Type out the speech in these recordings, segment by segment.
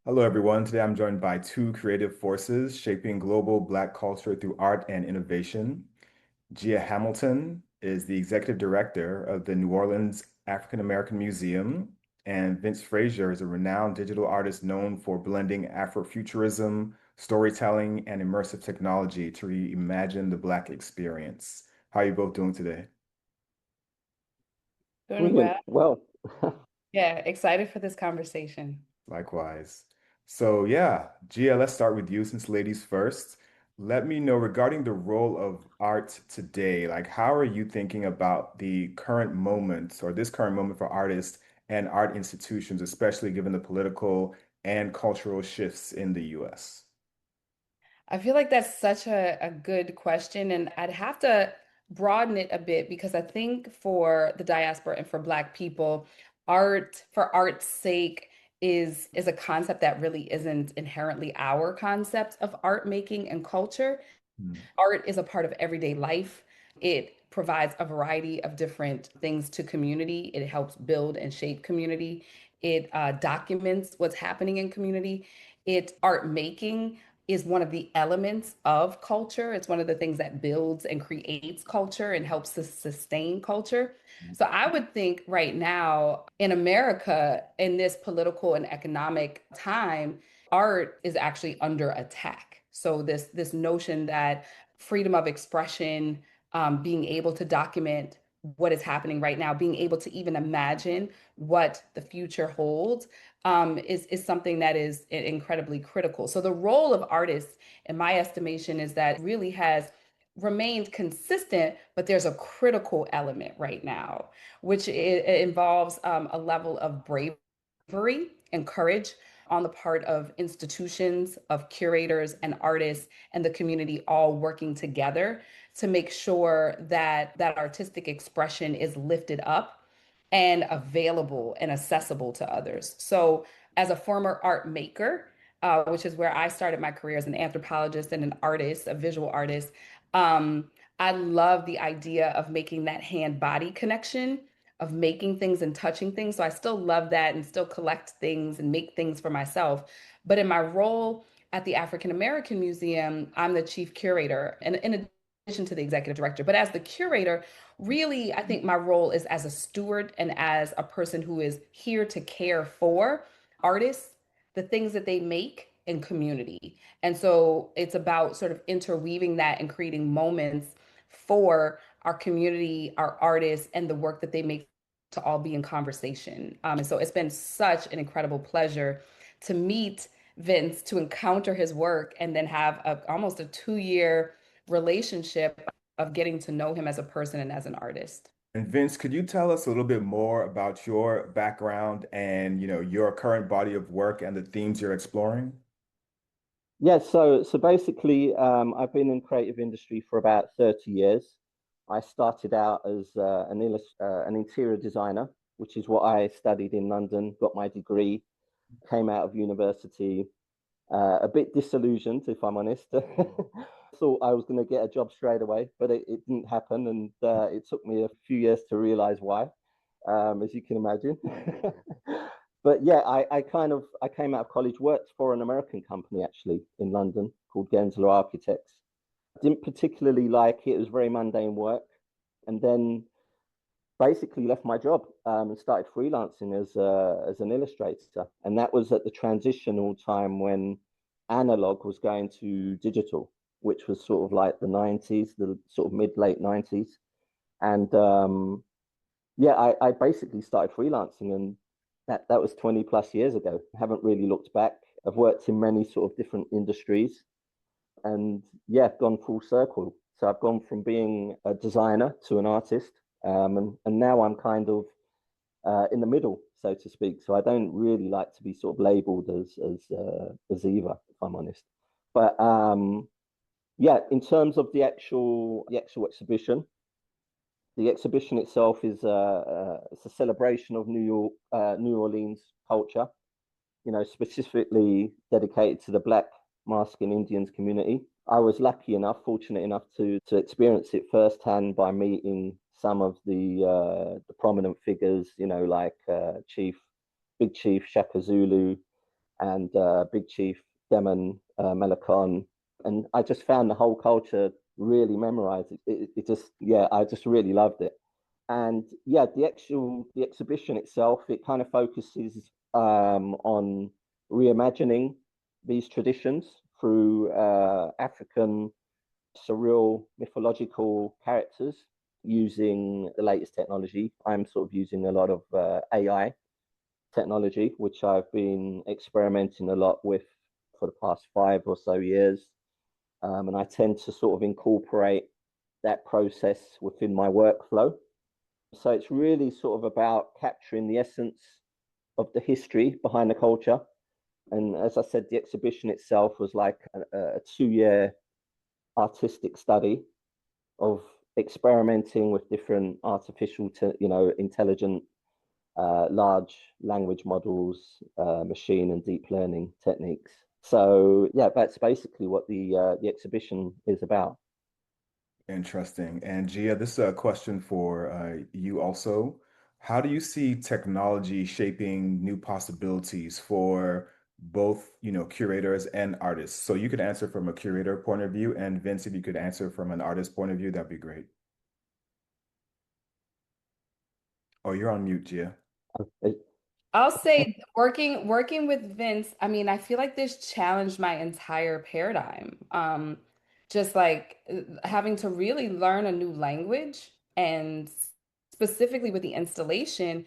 Hello, everyone. Today I'm joined by two creative forces shaping global Black culture through art and innovation. Gia Hamilton is the executive director of the New Orleans African American Museum, and Vince Fraser is a renowned digital artist known for blending Afrofuturism, storytelling, and immersive technology to reimagine the Black experience. How are you both doing today? Doing Brilliant. well. Well, Yeah, excited for this conversation. Likewise. So yeah, Gia, let's start with you since ladies first. Let me know regarding the role of art today. Like, how are you thinking about the current moment or this current moment for artists and art institutions, especially given the political and cultural shifts in the US? I feel like that's such a good question, and I'd have to broaden it a bit because I think for the diaspora and for Black people, art for art's sake is a concept that really isn't inherently our concept of art making and culture. Hmm. Art is a part of everyday life. It provides a variety of different things to community. It helps build and shape community. It documents what's happening in community. Art making is one of the elements of culture. It's one of the things that builds and creates culture and helps to sustain culture. So I would think right now in America, in this political and economic time, art is actually under attack. So this notion that freedom of expression, being able to document what is happening right now, being able to even imagine what the future holds, is something that is incredibly critical. So the role of artists, in my estimation, is that really has remained consistent, but there's a critical element right now, which it involves a level of bravery and courage on the part of institutions, of curators and artists and the community all working together to make sure that that artistic expression is lifted up and available and accessible to others. So, as a former art maker, which is where I started my career as an anthropologist and an artist, a visual artist, I love the idea of making that hand body connection, of making things and touching things. So, I still love that and still collect things and make things for myself. But in my role at the African American Museum, I'm the chief curator. And in addition to the executive director, but as the curator, really, I think my role is as a steward and as a person who is here to care for artists, the things that they make in community. And so it's about sort of interweaving that and creating moments for our community, our artists, and the work that they make to all be in conversation. And so it's been such an incredible pleasure to meet Vince, to encounter his work, and then have almost a 2 year relationship of getting to know him as a person and as an artist. And Vince, could you tell us a little bit more about your background and, your current body of work and the themes you're exploring? yeah, so basically, I've been in creative industry for about 30 years. I started out as an interior designer, which is what I studied in London, got my degree, came out of university, a bit disillusioned, if I'm honest. Thought I was going to get a job straight away, but it didn't happen, and it took me a few years to realize why, as you can imagine. But yeah, I came out of college, worked for an American company actually in London called Gensler Architects. Didn't particularly like it; it was very mundane work, and then basically left my job and started freelancing as an illustrator. And that was at the transitional time when analog was going to digital, which was sort of like the 90s, the sort of mid late 90s. And yeah, I basically started freelancing, and that was 20 plus years ago. I haven't really looked back. I've worked in many sort of different industries and yeah, gone full circle. So I've gone from being a designer to an artist, and now I'm kind of in the middle, so to speak. So I don't really like to be sort of labelled as either, if I'm honest. But yeah, in terms of the actual exhibition, the exhibition itself is it's a celebration of New Orleans culture. You know, specifically dedicated to the Black, Mask, and Indians community. I was lucky enough, fortunate enough to experience it firsthand by meeting some of the prominent figures. You know, like Big Chief Shaka Zulu, and Big Chief Demon Melakon, and I just found the whole culture really memorized. It just, yeah, I just really loved it. And yeah, the exhibition itself, it kind of focuses on reimagining these traditions through African surreal mythological characters using the latest technology. I'm sort of using a lot of AI technology, which I've been experimenting a lot with for the past 5 or so years. And I tend to sort of incorporate that process within my workflow. So it's really sort of about capturing the essence of the history behind the culture. And as I said, the exhibition itself was like a 2 year artistic study of experimenting with different artificial, intelligent large language models, machine and deep learning techniques. So yeah, that's basically what the exhibition is about. Interesting. And Gia, this is a question for you also. How do you see technology shaping new possibilities for both, curators and artists? So you could answer from a curator point of view, and Vince, if you could answer from an artist point of view, that'd be great. Oh, you're on mute, Gia. I'll say working with Vince, I mean, I feel like this challenged my entire paradigm. Just like having to really learn a new language and specifically with the installation,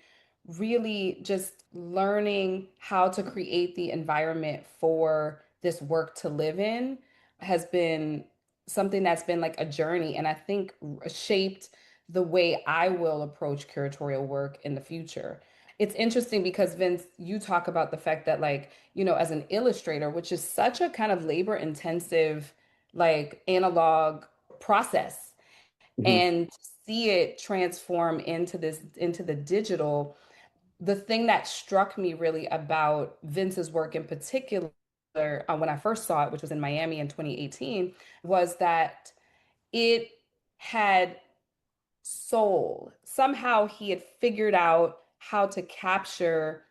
really just learning how to create the environment for this work to live in has been something that's been like a journey and I think shaped the way I will approach curatorial work in the future. It's interesting because Vince, you talk about the fact that like, as an illustrator, which is such a kind of labor intensive, like analog process, Mhm. and see it transform into the digital. The thing that struck me really about Vince's work in particular, when I first saw it, which was in Miami in 2018, was that it had soul. Somehow he had figured out how to capture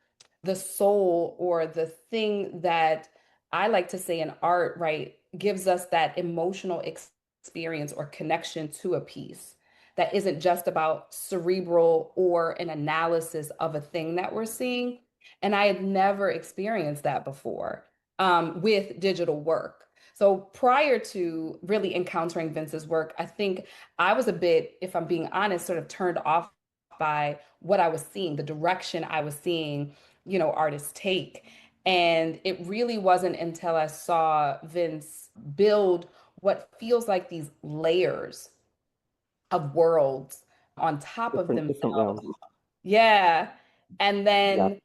the soul or the thing that I like to say in art, right, gives us that emotional experience or connection to a piece that isn't just about cerebral or an analysis of a thing that we're seeing. And I had never experienced that before with digital work. So prior to really encountering Vince's work, I think I was a bit, if I'm being honest, sort of turned off by what I was seeing, the direction I was seeing, artists take. And it really wasn't until I saw Vince build what feels like these layers of worlds on top of Different themselves. realms. Yeah. And Yeah. then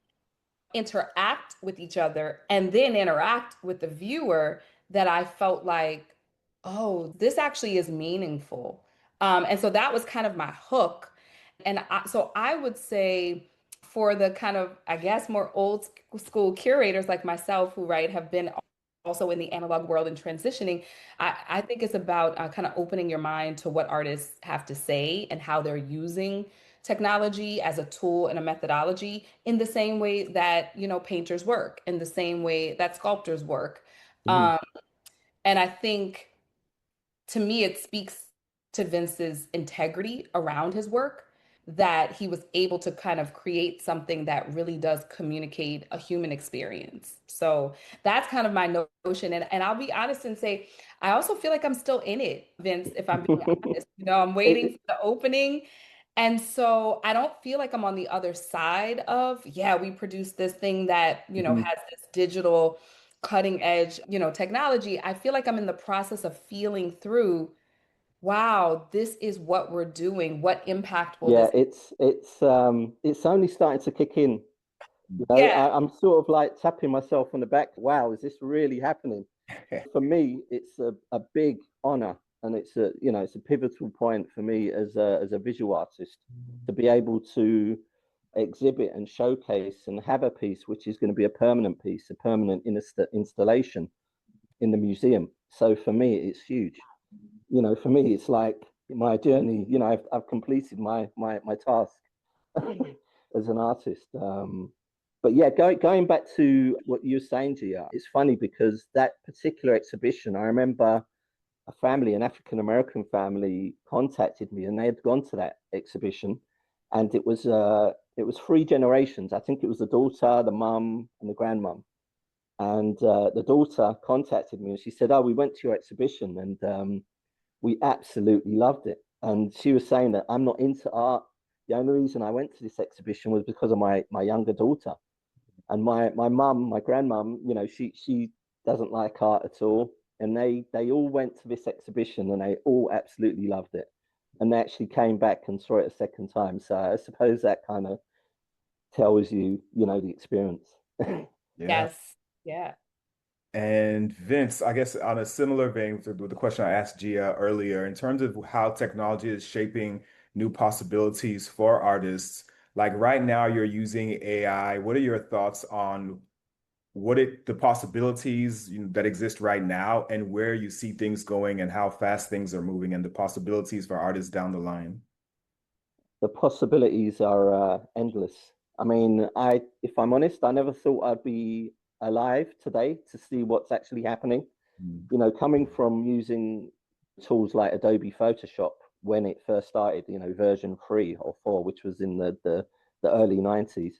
interact with each other and then interact with the viewer that I felt like, oh, this actually is meaningful. And so that was kind of my hook. So I would say for the kind of, I guess, more old school curators like myself who, right, have been also in the analog world and transitioning, I think it's about kind of opening your mind to what artists have to say and how they're using technology as a tool and a methodology in the same way that, painters work, in the same way that sculptors work. Mhm. Um, and I think to me, it speaks to Vince's integrity around his work that he was able to kind of create something that really does communicate a human experience. So that's kind of my notion. And I'll be honest and say, I also feel like I'm still in it, Vince, if I'm being honest. I'm waiting It- for the opening. And so I don't feel like I'm on the other side of, yeah, we produced this thing that, mhm. has this digital cutting edge, technology. I feel like I'm in the process of feeling through, wow, this is what we're doing. What impact will Yeah, this? it's only starting to kick in. Yeah. I'm sort of like tapping myself on the back. Wow, is this really happening? For me, it's a big honor, and it's a pivotal point for me as a visual artist to be able to exhibit and showcase and have a piece which is going to be a permanent piece, a permanent installation in the museum. So for me, it's huge. For me, it's like my journey. I've completed my task as an artist. But yeah, going back to what you were saying, Gia, it's funny because that particular exhibition, I remember a family, an African American family, contacted me, and they had gone to that exhibition, and it was three generations. I think it was the daughter, the mum, and the grandmum. And the daughter contacted me, and she said, "Oh, we went to your exhibition, and we absolutely loved it." And she was saying that I'm not into art. The only reason I went to this exhibition was because of my younger daughter. And my mum, my grandmum, you know, she doesn't like art at all. And they all went to this exhibition and they all absolutely loved it. And they actually came back and saw it a second time. So I suppose that kind of tells you, you know, the experience. Yeah. Yes. Yeah. And Vince, I guess on a similar vein with the question I asked Gia earlier, in terms of how technology is shaping new possibilities for artists, like right now you're using AI. What are your thoughts on the possibilities that exist right now and where you see things going and how fast things are moving and the possibilities for artists down the line? The possibilities are endless. I mean, if I'm honest, I never thought I'd be alive today to see what's actually happening. Mm. You know, coming from using tools like Adobe Photoshop when it first started, you know, version 3 or 4, which was in the early 90s,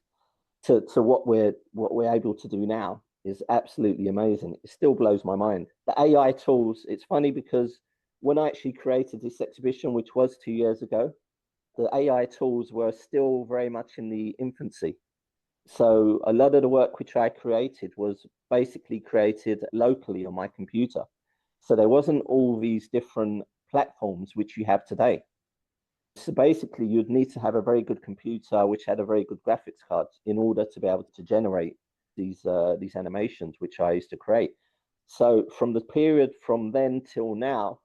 to what we're able to do now is absolutely amazing. It still blows my mind. The AI tools, it's funny because when I actually created this exhibition, which was 2 years ago, the AI tools were still very much in the infancy. So a lot of the work which I created was basically created locally on my computer. So there wasn't all these different platforms which you have today. So basically, you'd need to have a very good computer which had a very good graphics card in order to be able to generate these animations which I used to create. So from the period from then till now,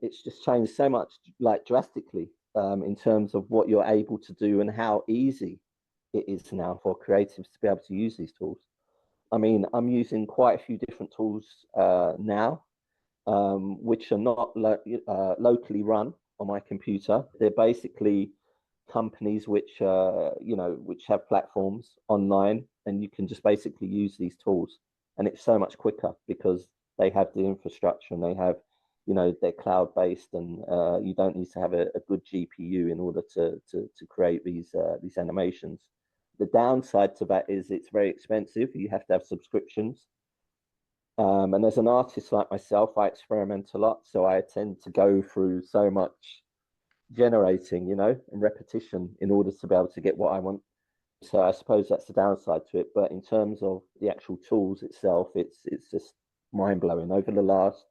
it's just changed so much, like drastically, in terms of what you're able to do and how easy it is now for creatives to be able to use these tools. I mean, I'm using quite a few different tools now, which are not locally run on my computer. They're basically companies which you know, which have platforms online, and you can just basically use these tools, and it's so much quicker because they have the infrastructure and they have, you know, they're cloud based, and you don't need to have a good GPU in order to create these animations. The downside to that is it's very expensive. You have to have subscriptions. And as an artist like myself, I experiment a lot, so I tend to go through so much generating, you know, and repetition in order to be able to get what I want. So I suppose that's the downside to it. But in terms of the actual tools itself, it's just mind blowing. Over the last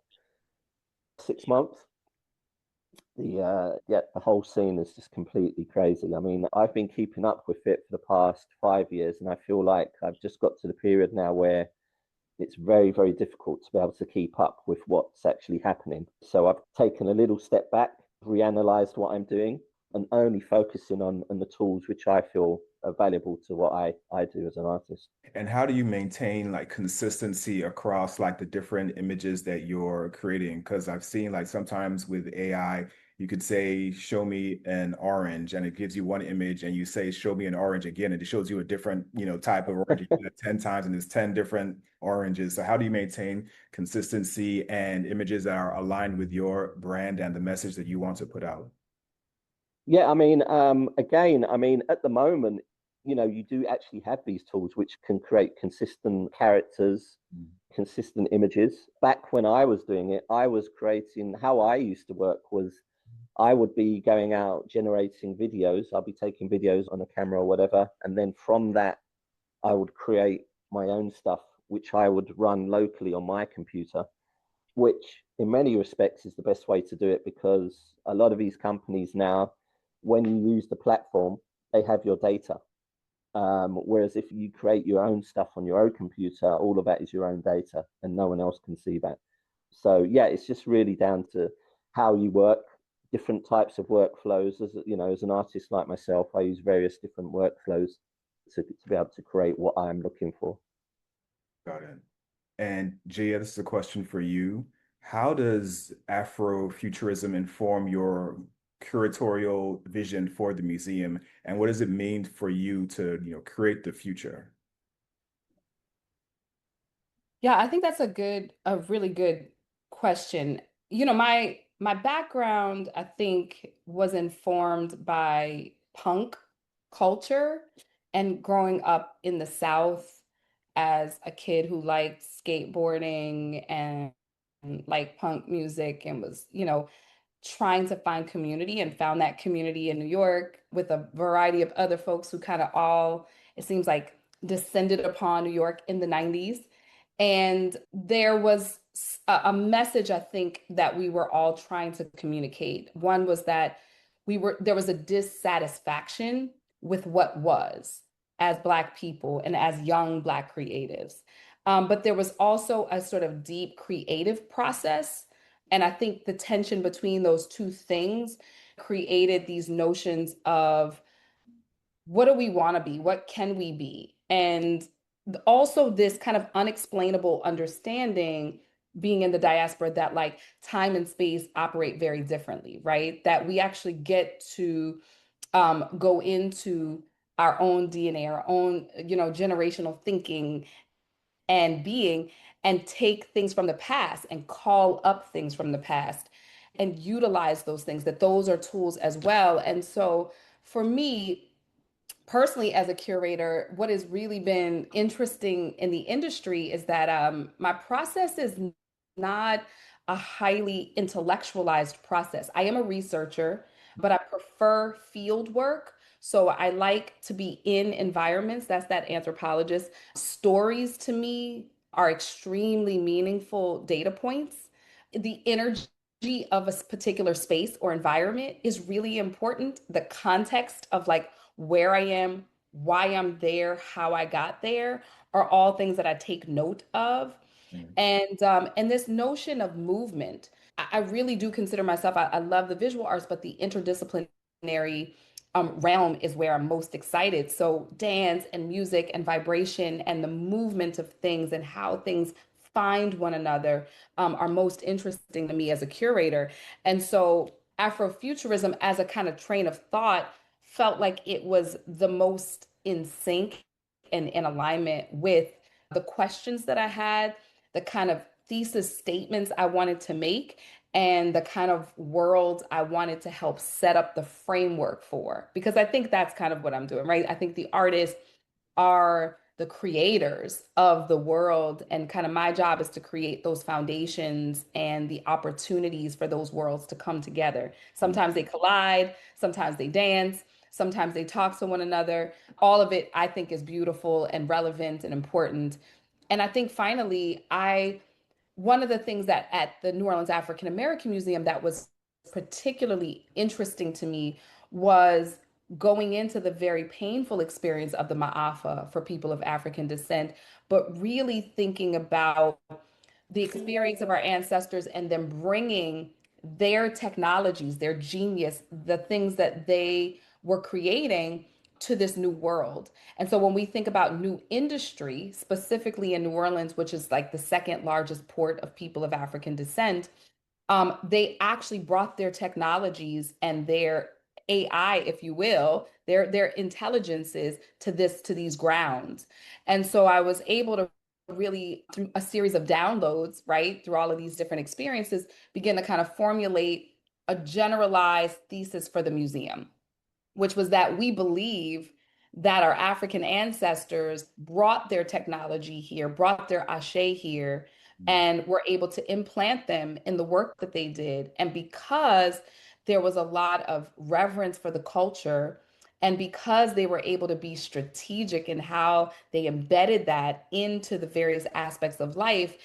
6 months, the whole scene is just completely crazy. I mean, I've been keeping up with it for the past 5 years, and I feel like I've just got to the period now where it's very, very difficult to be able to keep up with what's actually happening. So I've taken a little step back, reanalyzed what I'm doing, and only focusing on the tools which I feel are valuable to what I do as an artist. And how do you maintain like consistency across like the different images that you're creating? Because I've seen like sometimes with AI, you could say, show me an orange, and it gives you one image, and you say, show me an orange again, and it shows you a different, type of orange. You do that 10 times and there's 10 different oranges. So how do you maintain consistency and images that are aligned with your brand and the message that you want to put out? Yeah, I mean, again, I mean, at the moment, you know, you do actually have these tools which can create consistent characters, consistent images. Back when I was doing it, I was creating, how I used to work was I would be going out generating videos. I'll be taking videos on a camera or whatever. And then from that, I would create my own stuff, which I would run locally on my computer, which in many respects is the best way to do it because a lot of these companies now, when you use the platform, they have your data. Whereas if you create your own stuff on your own computer, all of that is your own data and no one else can see that. So yeah, it's just really down to how you work, different types of workflows. As you know, as an artist like myself, I use various different workflows to be able to create what I'm looking for. Got it. And Gia, this is a question for you. How does Afrofuturism inform your curatorial vision for the museum, and what does it mean for you to, create the future? Yeah, I think that's a really good question. My background, I think, was informed by punk culture and growing up in the South as a kid who liked skateboarding and liked punk music and was, trying to find community and found that community in New York with a variety of other folks who kind of all, it seems like, descended upon New York in the 90s. And there was a message, I think, that we were all trying to communicate. One was that there was a dissatisfaction with what was as Black people and as young Black creatives. But there was also a sort of deep creative process. And I think the tension between those two things created these notions of what do we want to be? What can we be? And also this kind of unexplainable understanding being in the diaspora that like time and space operate very differently, right? That we actually get to go into our own DNA, our own, generational thinking and being, and take things from the past and call up things from the past and utilize those things, that those are tools as well. And so for me, personally, as a curator, what has really been interesting in the industry is that my process is not a highly intellectualized process. I am a researcher, but I prefer field work. So I like to be in environments. That's that anthropologist. Stories to me are extremely meaningful data points. The energy of a particular space or environment is really important. The context of like where I am, why I'm there, how I got there are all things that I take note of. Mm. And this notion of movement, I really do consider myself, I love the visual arts, but the interdisciplinary realm is where I'm most excited. So dance and music and vibration and the movement of things and how things find one another are most interesting to me as a curator. And so Afrofuturism as a kind of train of thought felt like it was the most in sync and in alignment with the questions that I had, the kind of thesis statements I wanted to make, and the kind of world I wanted to help set up the framework for. Because I think that's kind of what I'm doing, right? I think the artists are the creators of the world, and kind of my job is to create those foundations and the opportunities for those worlds to come together. Mm. Sometimes they collide, sometimes they dance, sometimes they talk to one another. All of it, I think, is beautiful and relevant and important. And I think finally, one of the things that at the New Orleans African American Museum that was particularly interesting to me was going into the very painful experience of the Ma'afa for people of African descent, but really thinking about the experience of our ancestors and them bringing their technologies, their genius, the things that they were creating to this new world. And so when we think about new industry, specifically in New Orleans, which is like the second largest port of people of African descent, they actually brought their technologies and their AI, if you will, their intelligences to these grounds. And so I was able to really, through a series of downloads, right, through all of these different experiences, begin to kind of formulate a generalized thesis for the museum, which was that we believe that our African ancestors brought their technology here, brought their ashe here, Mm. and were able to implant them in the work that they did. And because there was a lot of reverence for the culture, and because they were able to be strategic in how they embedded that into the various aspects of life,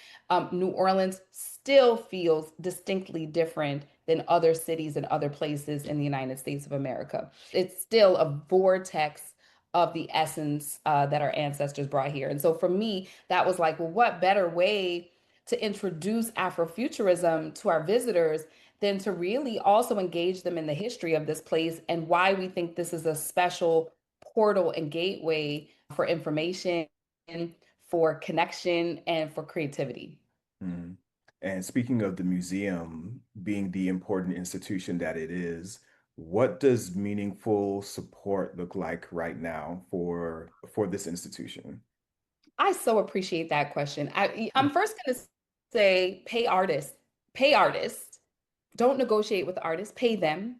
New Orleans still feels distinctly different than other cities and other places in the United States of America. It's still a vortex of the essence that our ancestors brought here. And so for me, that was like, well, what better way to introduce Afrofuturism to our visitors than to really also engage them in the history of this place and why we think this is a special portal and gateway for information, for connection, and for creativity. Mm. And speaking of the museum being the important institution that it is, what does meaningful support look like right now for this institution? I so appreciate that question. I'm first going to say pay artists, don't negotiate with artists, pay them.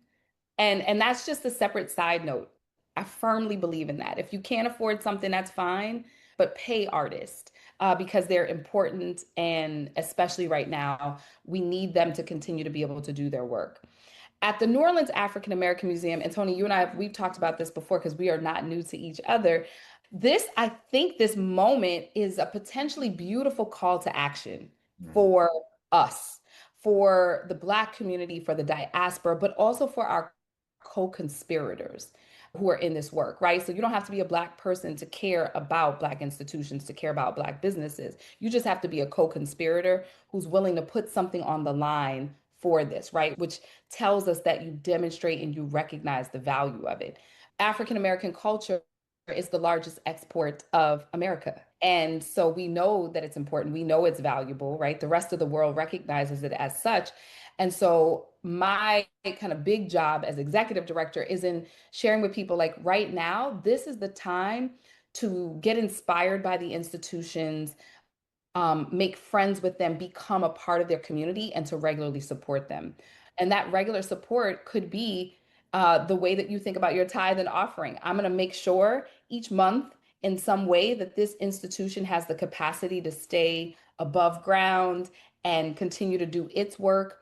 And that's just a separate side note. I firmly believe in that. If you can't afford something, that's fine, but pay artists because they're important. And especially right now, we need them to continue to be able to do their work. At the New Orleans African American Museum, and Tony, you and I, we've talked about this before because we are not new to each other. I think this moment is a potentially beautiful call to action Mm. for us, for the Black community, for the diaspora, but also for our co-conspirators who are in this work, right? So you don't have to be a Black person to care about Black institutions, to care about Black businesses. You just have to be a co-conspirator who's willing to put something on the line for this, right? Which tells us that you demonstrate and you recognize the value of it. African American culture is the largest export of America. And so we know that it's important. We know it's valuable, right? The rest of the world recognizes it as such. And so my kind of big job as executive director is in sharing with people like right now, this is the time to get inspired by the institutions, make friends with them, become a part of their community, and to regularly support them. And that regular support could be the way that you think about your tithe and offering. I'm going to make sure each month in some way that this institution has the capacity to stay above ground and continue to do its work.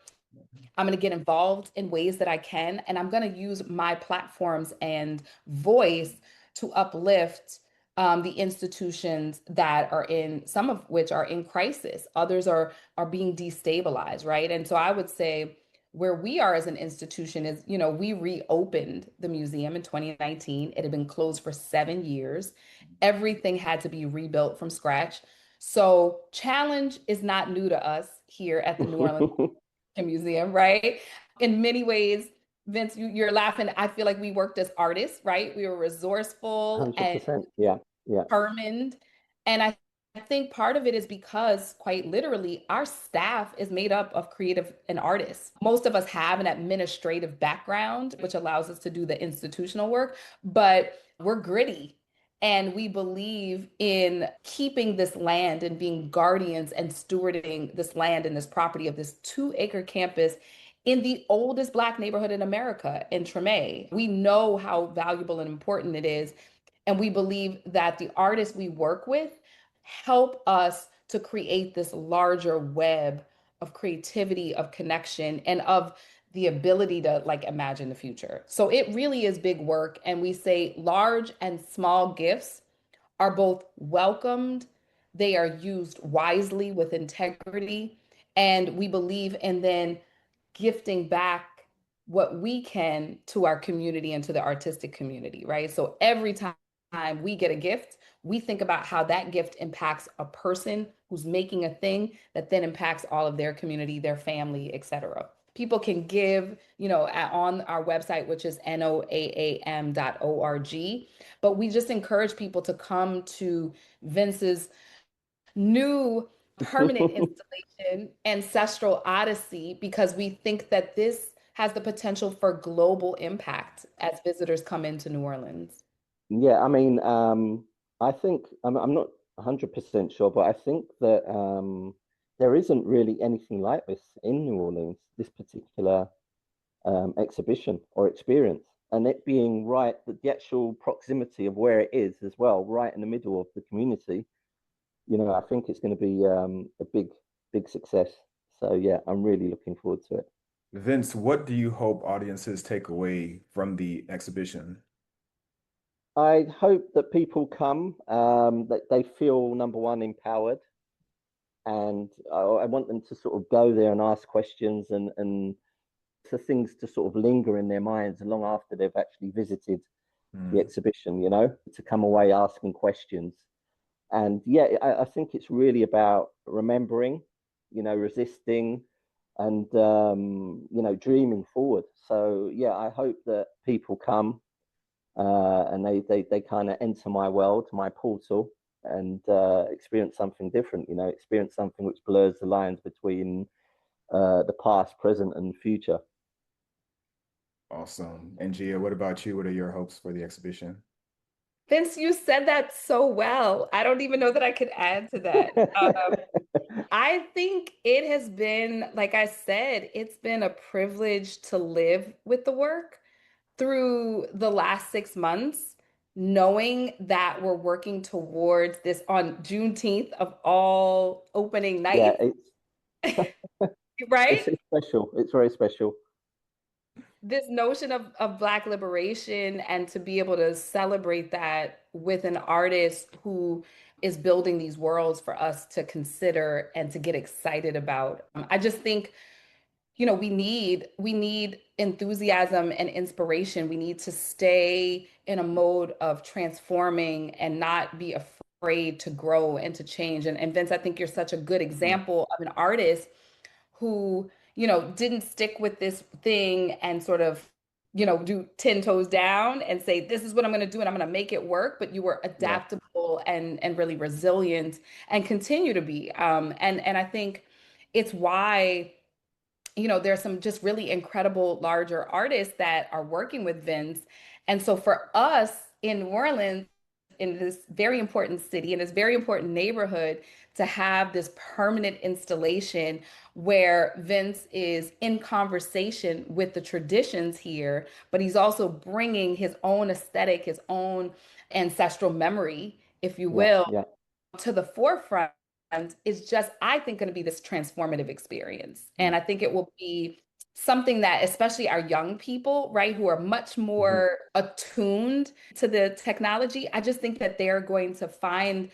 I'm going to get involved in ways that I can, and I'm going to use my platforms and voice to uplift the institutions that are in, some of which are in crisis. Others are being destabilized, right? And so I would say where we are as an institution is, we reopened the museum in 2019. It had been closed for 7 years. Everything had to be rebuilt from scratch. So challenge is not new to us here at the New Orleans Museum, right? In many ways, Vince, you're laughing. I feel like we worked as artists, right? We were resourceful and 100%. Yeah. Yeah. determined. And I think part of it is because, quite literally, our staff is made up of creative and artists. Most of us have an administrative background, which allows us to do the institutional work, but we're gritty. And we believe in keeping this land and being guardians and stewarding this land and this property of this 2-acre campus in the oldest Black neighborhood in America, in Treme. We know how valuable and important it is. And we believe that the artists we work with help us to create this larger web of creativity, of connection, and of the ability to like imagine the future. So it really is big work. And we say large and small gifts are both welcomed, they are used wisely with integrity, and we believe in then gifting back what we can to our community and to the artistic community, right? So every time we get a gift, we think about how that gift impacts a person who's making a thing that then impacts all of their community, their family, etc. People can give, on our website, which is noaam.org. But we just encourage people to come to Vince's new permanent installation, Ancestral Odyssey, because we think that this has the potential for global impact as visitors come into New Orleans. Yeah, I mean, I think I'm not 100% sure, but I think that there isn't really anything like this in New Orleans, this particular exhibition or experience. And it being right, the actual proximity of where it is as well, right in the middle of the community, I think it's going to be a big, big success. So yeah, I'm really looking forward to it. Vince, what do you hope audiences take away from the exhibition? I hope that people come, that they feel number one empowered, and I want them to sort of go there and ask questions and for things to sort of linger in their minds long after they've actually visited the Mm. exhibition. To come away asking questions. And yeah, I think it's really about remembering, resisting, and dreaming forward. So yeah, I hope that people come and they kind of enter my world, my portal, and experience something different. Experience something which blurs the lines between the past, present, and future. Awesome. And Gia, what about you? What are your hopes for the exhibition? Vince, you said that so well. I don't even know that I could add to that. I think it has been, like I said, it's been a privilege to live with the work through the last 6 months, knowing that we're working towards this on Juneteenth of all opening Yeah, night, it's right? special. It's very special. This notion of Black liberation and to be able to celebrate that with an artist who is building these worlds for us to consider and to get excited about. I just think, we need enthusiasm and inspiration. We need to stay in a mode of transforming and not be afraid to grow and to change. And Vince, I think you're such a good Mm. example of an artist who, didn't stick with this thing and sort of, do 10 toes down and say, this is what I'm going to do and I'm going to make it work. But you were Yeah. adaptable and really resilient and continue to be. And I think it's why, there's some just really incredible larger artists that are working with Vince. And so for us in New Orleans, in this very important city, in this very important neighborhood, to have this permanent installation where Vince is in conversation with the traditions here, but he's also bringing his own aesthetic, his own ancestral memory, if you Yeah. will, Yeah. to the forefront is just, I think, going to be this transformative experience. And Mm. I think it will be something that, especially our young people, right, who are much Mhm. more attuned to the technology, I just think that they're going to find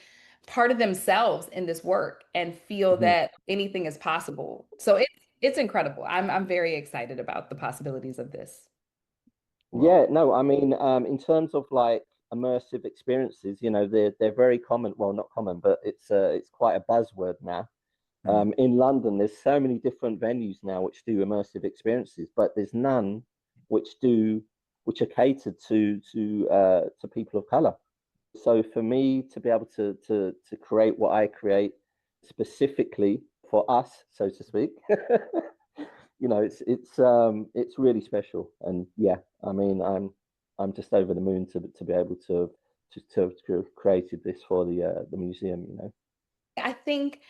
part of themselves in this work and feel Mhm. that anything is possible. So it's incredible. I'm very excited about the possibilities of this. Yeah, Well, no, I mean, in terms of like immersive experiences, they're very common. Well, not common, but it's quite a buzzword now. mm, In London, there's so many different venues now which do immersive experiences, but there's none which are catered to people of color. So for me to be able to create what I create specifically for us, so to speak, it's really special. And yeah, I mean, I'm just over the moon to be able to have created this for the museum. I think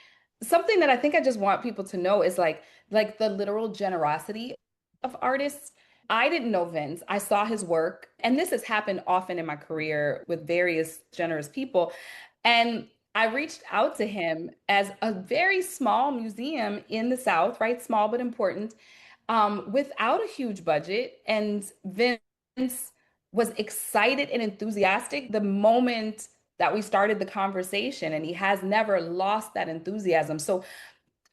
something that I think I just want people to know is like the literal generosity of artists. I didn't know Vince. I saw his work, and this has happened often in my career with various generous people. And I reached out to him as a very small museum in the South, right? Small but important, without a huge budget. And Vince was excited and enthusiastic the moment that we started the conversation, and he has never lost that enthusiasm. So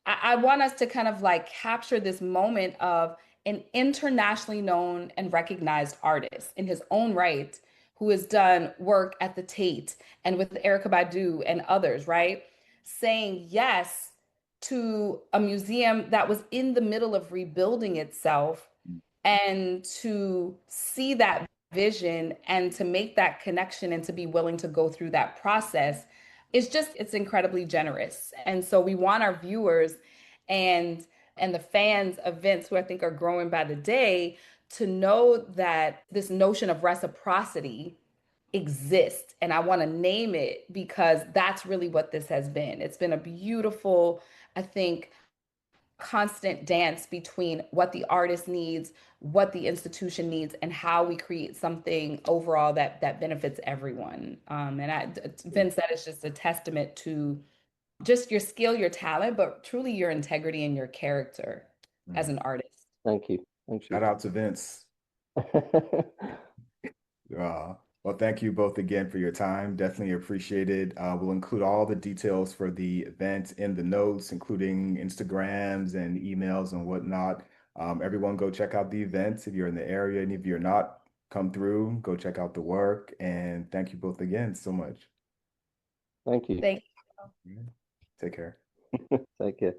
I want us to kind of like capture this moment of an internationally known and recognized artist in his own right who has done work at the Tate and with Erica Badu and others, right? Saying yes to a museum that was in the middle of rebuilding itself, mm, and to see that vision and to make that connection and to be willing to go through that process it's incredibly generous. And so we want our viewers and the fans of Vince, who I think are growing by the day, to know that this notion of reciprocity exists. And I want to name it because that's really what this has been. It's been a beautiful, I think, constant dance between what the artist needs, what the institution needs, and how we create something overall that benefits everyone. Vince, that is just a testament to just your skill, your talent, but truly your integrity and your character as mm. an artist. Thank you. Thank you. Shout out to Vince. Well, thank you both again for your time. Definitely appreciate it. We'll include all the details for the event in the notes, including Instagrams and emails and whatnot. Everyone go check out the events if you're in the area, and if you're not, come through, go check out the work. And thank you both again so much. Thank you. Thank Yeah. Take care. Take care.